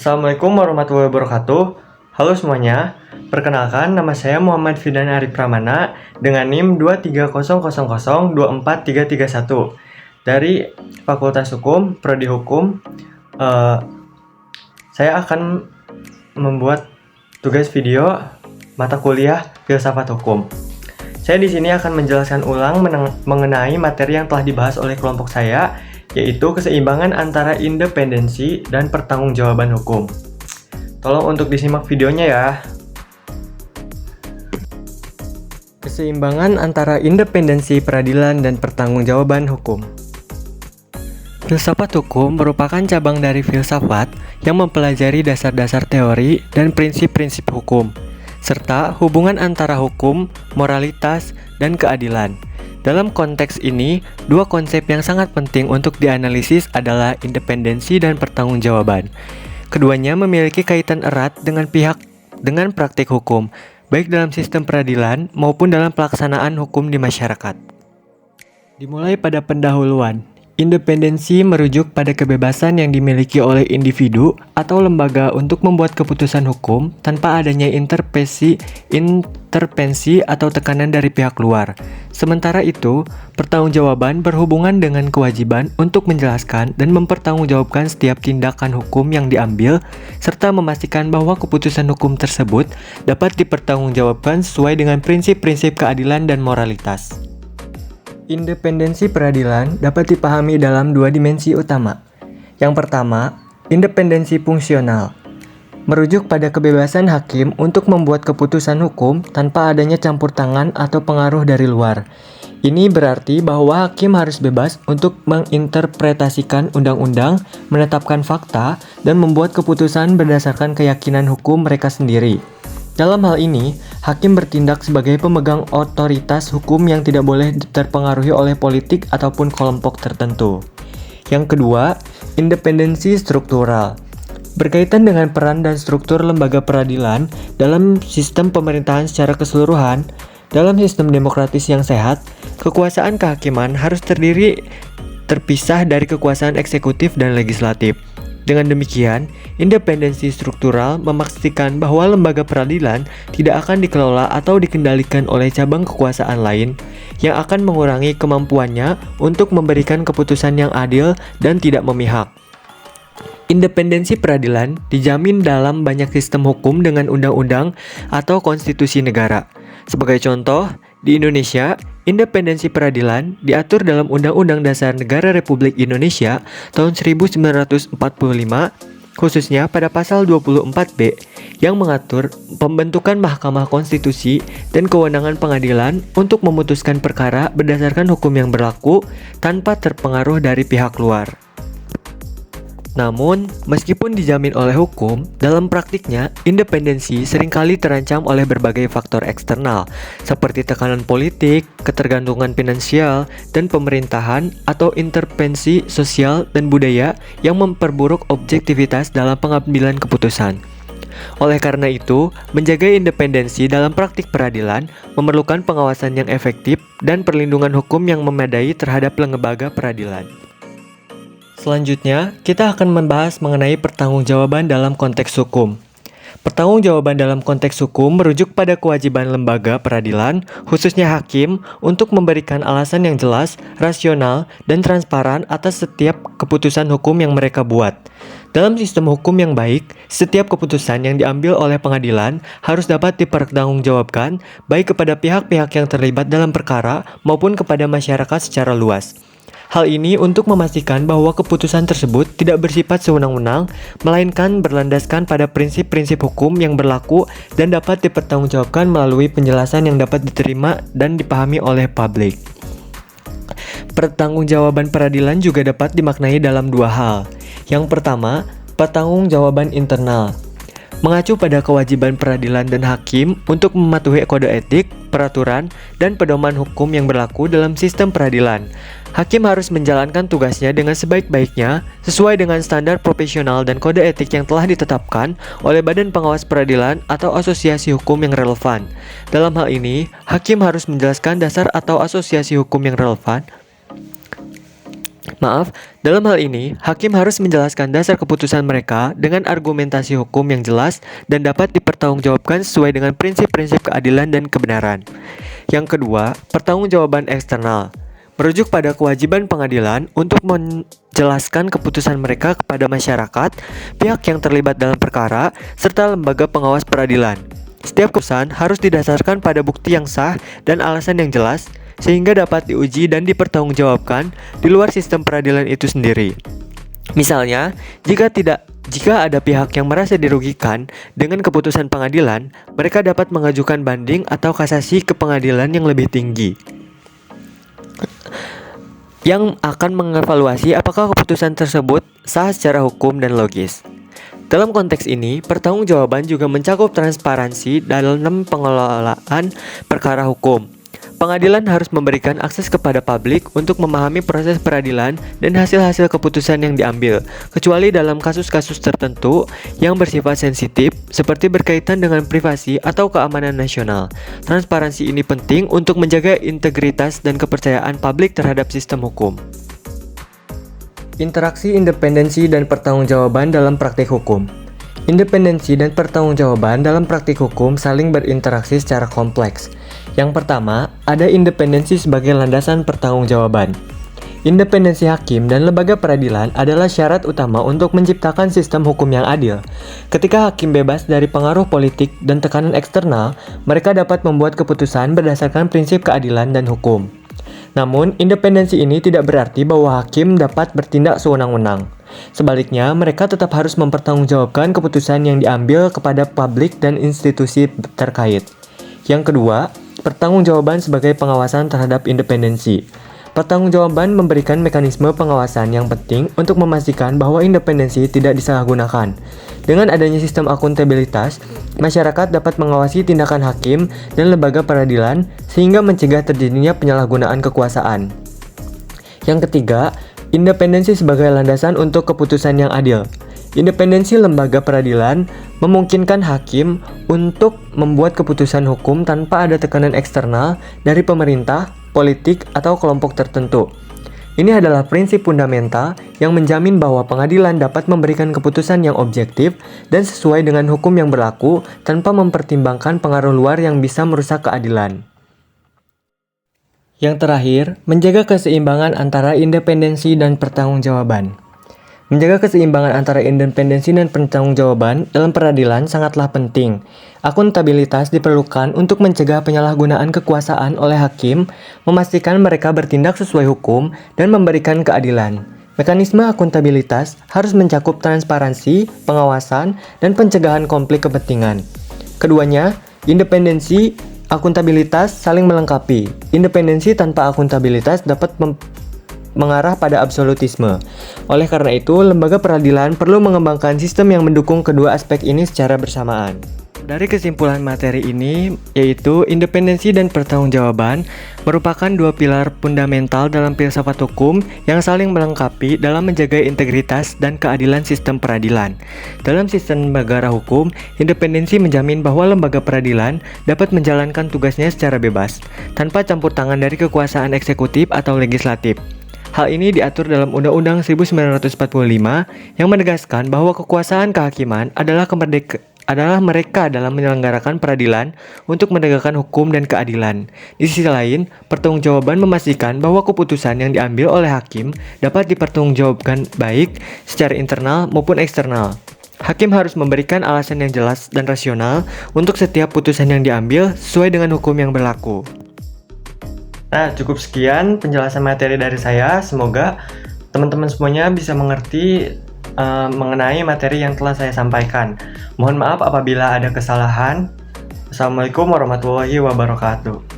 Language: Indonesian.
Assalamualaikum warahmatullahi wabarakatuh. Halo semuanya, perkenalkan nama saya Muhammad Fidan Arif Pramana dengan NIM 230002431 dari Fakultas Hukum, Prodi Hukum. Saya akan membuat tugas video mata kuliah Filsafat Hukum. Saya di sini akan menjelaskan ulang mengenai materi yang telah dibahas oleh kelompok saya, yaitu keseimbangan antara independensi dan pertanggungjawaban hukum. Tolong untuk disimak videonya ya. Keseimbangan antara independensi peradilan dan pertanggungjawaban hukum. Filsafat hukum merupakan cabang dari filsafat yang mempelajari dasar-dasar teori dan prinsip-prinsip hukum, serta hubungan antara hukum, moralitas, dan keadilan. Dalam konteks ini, dua konsep yang sangat penting untuk dianalisis adalah independensi dan pertanggungjawaban. Keduanya memiliki kaitan erat dengan praktik hukum, baik dalam sistem peradilan maupun dalam pelaksanaan hukum di masyarakat. Dimulai pada pendahuluan. Independensi merujuk pada kebebasan yang dimiliki oleh individu atau lembaga untuk membuat keputusan hukum tanpa adanya intervensi atau tekanan dari pihak luar. Sementara itu, pertanggungjawaban berhubungan dengan kewajiban untuk menjelaskan dan mempertanggungjawabkan setiap tindakan hukum yang diambil, serta memastikan bahwa keputusan hukum tersebut dapat dipertanggungjawabkan sesuai dengan prinsip-prinsip keadilan dan moralitas. Independensi peradilan dapat dipahami dalam dua dimensi utama. Yang pertama, independensi fungsional. Merujuk pada kebebasan hakim untuk membuat keputusan hukum tanpa adanya campur tangan atau pengaruh dari luar. Ini berarti bahwa hakim harus bebas untuk menginterpretasikan undang-undang, menetapkan fakta, dan membuat keputusan berdasarkan keyakinan hukum mereka sendiri. Dalam hal ini, hakim bertindak sebagai pemegang otoritas hukum yang tidak boleh terpengaruhi oleh politik ataupun kelompok tertentu. Yang kedua, independensi struktural. Berkaitan dengan peran dan struktur lembaga peradilan dalam sistem pemerintahan secara keseluruhan, dalam sistem demokratis yang sehat, kekuasaan kehakiman harus terpisah dari kekuasaan eksekutif dan legislatif. Dengan demikian, independensi struktural memastikan bahwa lembaga peradilan tidak akan dikelola atau dikendalikan oleh cabang kekuasaan lain yang akan mengurangi kemampuannya untuk memberikan keputusan yang adil dan tidak memihak. Independensi peradilan dijamin dalam banyak sistem hukum dengan undang-undang atau konstitusi negara. Sebagai contoh, di Indonesia, independensi peradilan diatur dalam Undang-Undang Dasar Negara Republik Indonesia tahun 1945, khususnya pada pasal 24B yang mengatur pembentukan Mahkamah Konstitusi dan kewenangan pengadilan untuk memutuskan perkara berdasarkan hukum yang berlaku tanpa terpengaruh dari pihak luar. Namun, meskipun dijamin oleh hukum, dalam praktiknya, independensi seringkali terancam oleh berbagai faktor eksternal, seperti tekanan politik, ketergantungan finansial, dan pemerintahan, atau intervensi sosial dan budaya yang memperburuk objektivitas dalam pengambilan keputusan. Oleh karena itu, menjaga independensi dalam praktik peradilan memerlukan pengawasan yang efektif dan perlindungan hukum yang memadai terhadap lembaga peradilan. Selanjutnya, kita akan membahas mengenai pertanggungjawaban dalam konteks hukum. Pertanggungjawaban dalam konteks hukum merujuk pada kewajiban lembaga peradilan, khususnya hakim, untuk memberikan alasan yang jelas, rasional, dan transparan atas setiap keputusan hukum yang mereka buat. Dalam sistem hukum yang baik, setiap keputusan yang diambil oleh pengadilan harus dapat dipertanggungjawabkan baik kepada pihak-pihak yang terlibat dalam perkara maupun kepada masyarakat secara luas. Hal ini untuk memastikan bahwa keputusan tersebut tidak bersifat sewenang-wenang, melainkan berlandaskan pada prinsip-prinsip hukum yang berlaku dan dapat dipertanggungjawabkan melalui penjelasan yang dapat diterima dan dipahami oleh publik. Pertanggungjawaban peradilan juga dapat dimaknai dalam dua hal. Yang pertama, pertanggungjawaban internal. Mengacu pada kewajiban peradilan dan hakim untuk mematuhi kode etik, peraturan, dan pedoman hukum yang berlaku dalam sistem peradilan. Hakim harus menjalankan tugasnya dengan sebaik-baiknya sesuai dengan standar profesional dan kode etik yang telah ditetapkan oleh Badan Pengawas Peradilan atau asosiasi hukum yang relevan. Dalam hal ini, hakim harus menjelaskan dasar atau asosiasi hukum yang relevan Dalam hal ini, hakim harus menjelaskan dasar keputusan mereka dengan argumentasi hukum yang jelas dan dapat dipertanggungjawabkan sesuai dengan prinsip-prinsip keadilan dan kebenaran. Yang kedua, pertanggungjawaban eksternal. Merujuk pada kewajiban pengadilan untuk menjelaskan keputusan mereka kepada masyarakat, pihak yang terlibat dalam perkara, serta lembaga pengawas peradilan. Setiap keputusan harus didasarkan pada bukti yang sah dan alasan yang jelas, sehingga dapat diuji dan dipertanggungjawabkan di luar sistem peradilan itu sendiri. Misalnya, jika ada pihak yang merasa dirugikan dengan keputusan pengadilan, mereka dapat mengajukan banding atau kasasi ke pengadilan yang lebih tinggi, yang akan mengevaluasi apakah keputusan tersebut sah secara hukum dan logis. Dalam konteks ini, pertanggungjawaban juga mencakup transparansi dalam pengelolaan perkara hukum. Pengadilan harus memberikan akses kepada publik untuk memahami proses peradilan dan hasil-hasil keputusan yang diambil, kecuali dalam kasus-kasus tertentu yang bersifat sensitif, seperti berkaitan dengan privasi atau keamanan nasional. Transparansi ini penting untuk menjaga integritas dan kepercayaan publik terhadap sistem hukum. Interaksi independensi dan pertanggungjawaban dalam praktik hukum. Independensi dan pertanggungjawaban dalam praktik hukum saling berinteraksi secara kompleks. Yang pertama, ada independensi sebagai landasan pertanggungjawaban. Independensi hakim dan lembaga peradilan adalah syarat utama untuk menciptakan sistem hukum yang adil. Ketika hakim bebas dari pengaruh politik dan tekanan eksternal, mereka dapat membuat keputusan berdasarkan prinsip keadilan dan hukum. Namun, independensi ini tidak berarti bahwa hakim dapat bertindak sewenang-wenang. Sebaliknya, mereka tetap harus mempertanggungjawabkan keputusan yang diambil kepada publik dan institusi terkait. Yang kedua, pertanggungjawaban sebagai pengawasan terhadap independensi. Pertanggungjawaban memberikan mekanisme pengawasan yang penting untuk memastikan bahwa independensi tidak disalahgunakan. Dengan adanya sistem akuntabilitas, masyarakat dapat mengawasi tindakan hakim dan lembaga peradilan sehingga mencegah terjadinya penyalahgunaan kekuasaan. Yang ketiga, independensi sebagai landasan untuk keputusan yang adil. Independensi lembaga peradilan memungkinkan hakim untuk membuat keputusan hukum tanpa ada tekanan eksternal dari pemerintah, politik, atau kelompok tertentu. Ini adalah prinsip fundamental yang menjamin bahwa pengadilan dapat memberikan keputusan yang objektif dan sesuai dengan hukum yang berlaku tanpa mempertimbangkan pengaruh luar yang bisa merusak keadilan. Yang terakhir, menjaga keseimbangan antara independensi dan pertanggungjawaban. Menjaga keseimbangan antara independensi dan pertanggungjawaban dalam peradilan sangatlah penting. Akuntabilitas diperlukan untuk mencegah penyalahgunaan kekuasaan oleh hakim, memastikan mereka bertindak sesuai hukum, dan memberikan keadilan. Mekanisme akuntabilitas harus mencakup transparansi, pengawasan, dan pencegahan konflik kepentingan. Keduanya, independensi, akuntabilitas saling melengkapi. Independensi tanpa akuntabilitas dapat mengarah pada absolutisme. Oleh karena itu, lembaga peradilan perlu mengembangkan sistem yang mendukung kedua aspek ini secara bersamaan. Dari kesimpulan materi ini, yaitu independensi dan pertanggungjawaban merupakan dua pilar fundamental dalam filsafat hukum yang saling melengkapi dalam menjaga integritas dan keadilan sistem peradilan. Dalam sistem negara hukum, independensi menjamin bahwa lembaga peradilan dapat menjalankan tugasnya secara bebas, tanpa campur tangan dari kekuasaan eksekutif atau legislatif. Hal ini diatur dalam Undang-Undang 1945 yang menegaskan bahwa kekuasaan kehakiman adalah mereka dalam menyelenggarakan peradilan untuk menegakkan hukum dan keadilan. Di sisi lain, pertanggungjawaban memastikan bahwa keputusan yang diambil oleh hakim dapat dipertanggungjawabkan baik secara internal maupun eksternal. Hakim harus memberikan alasan yang jelas dan rasional untuk setiap putusan yang diambil sesuai dengan hukum yang berlaku. Nah, cukup sekian penjelasan materi dari saya. Semoga teman-teman semuanya bisa mengerti mengenai materi yang telah saya sampaikan. Mohon maaf apabila ada kesalahan. Assalamualaikum warahmatullahi wabarakatuh.